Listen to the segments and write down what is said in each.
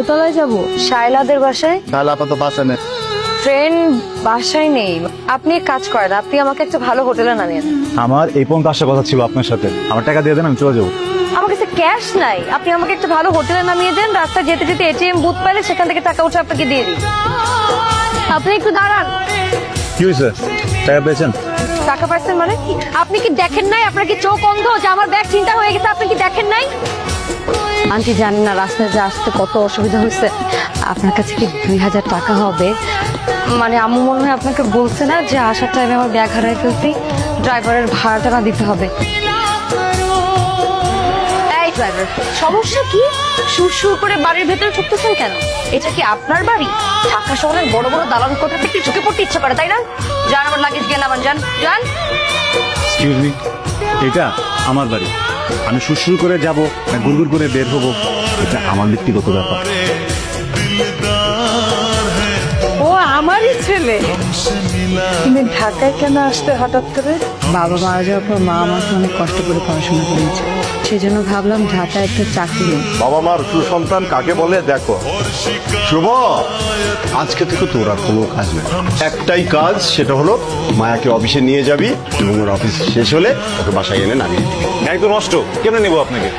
দোতলায় যাব শায়লাদের বাসায়। তাহলে আপাতত বাসা নেই। ফ্রেন্ড বাসায় নেই। আপনি এক কাজ করেন, আপনি আমাকে একটা ভালো হোটেলে নামিয়ে দেন। আমার এই পর্যন্ত আসার কথা ছিল আপনার সাথে। আমার টাকা দিয়ে দেন, আমি চলে যাবো। আমার কাছে ক্যাশ নাই, আপনি আমাকে একটা ভালো হোটেলে নামিয়ে দেন। রাস্তায় যেতে যেতে এটিএম বুথ পাইলে সেখান থেকে টাকা উঠে আপনাকে দিয়ে দিই। আপনি একটু দাঁড়ান। কি হয়েছে? টাকা পেয়েছেন? টাকা পাইছেন মানে? আপনি কি দেখেন নাই? আপনার কি চোখ অন্ধ যে আমার ব্যাগ চিন্তা হয়ে গেছে? আপনি কি দেখেন নাই? আন্টি জানেন না রাস্তায় যে আসতে কত অসুবিধা হয়েছে। আপনার কাছে কি 2000 টাকা হবে? মানে আম্মু মনে হয় আপনাকে বলছে না যে আসার টাইমে আমার ব্যাগ হারাই ফেলছি, ড্রাইভারের ভাড়াটা না দিতে হবে। এই ড্রাইভার, সমস্যা কি? সুর করে বাড়ির ভেতরে ঢুকতেছেন কেন? এটা কি আপনার বাড়ি? ঢাকা শহরের বড় বড় দালান কোঠা থেকে ঢুকে পড়তে ইচ্ছা করে, তাই না? যান, আমার লাগেজ গিয়ে নামান, যান যান। এক্সকিউজ মি, এটা আমার বাড়ি। আমি শুরু করে যাব না গুড়গুড় করে বের হবো, এটা আমার ব্যক্তিগত ব্যাপার। ও আমারই ছেলে। তুমি ঢাকায় কেন আসতে হঠাৎ করে? বাবা মারা যাওয়ার পর মা আমাকে অনেক কষ্ট করে পড়াশোনা করেছে, সেজন্য ভাবলাম ঢাকায় একটা চাকরি নেই। বাবা মার সুসন্তান কাকে বলে দেখো। শুভ, আজকে থেকে তোর আর কোনো কাজ নেই। একটাই কাজ, সেটা হলো মায়াকে অফিসে নিয়ে যাবি এবং ওর অফিস শেষ হলে ওকে বাসায় এনে নামিয়ে দিবি। একদম নষ্ট, কেমনে নেবো আপনাকে?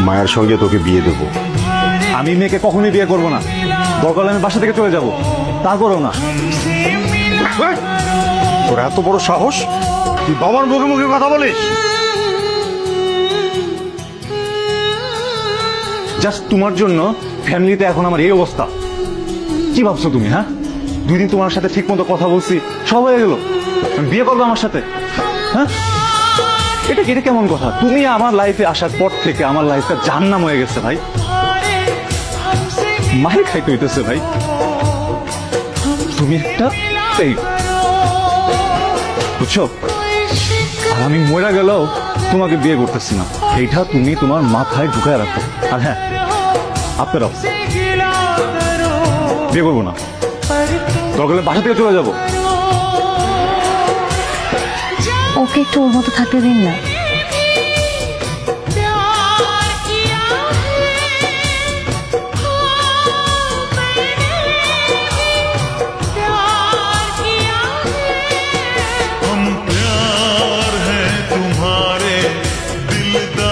মায়ের সঙ্গে তোকে বিয়ে দেবো। আমি মেয়েকে কখনোই বিয়ে করবো না। দরকার হলে আমি বাসা থেকে চলে যাব, তারপরেও না। তোর এত বড় সাহস, তুই বাবার মুখে মুখে কথা বলিস? জাস্ট তোমার জন্য ফ্যামিলিতে এখন আমার এই অবস্থা। কি ভাবছো তুমি? হ্যাঁ, 2 দিন তোমার সাথে ঠিক মতো কথা বলছি, সব হয়ে গেল, তুমি বিয়ে করবে আমার সাথে? হ্যাঁ, এটা কেমন কথা? তুমি আমার লাইফে আসার পর থেকে আমার লাইফটা জাহান্নাম হয়ে গেছে ভাই। মায়ের খাইতে হইতেছে ভাই। তুমি একটা বুঝছো? আর আমি মরে গেলেও তোমাকে বিয়ে করতেছি না, এইটা তুমি তোমার মাথায় ঢুকায় রাখো। আর হ্যাঁ, আপনারাও বিয়ে করবো না, দরকার হলে বাসা থেকে চলে যাবো। ওকে একটু ওর মতো থাকতে দিন না। हम प्यार है तुम्हारे दिलदार।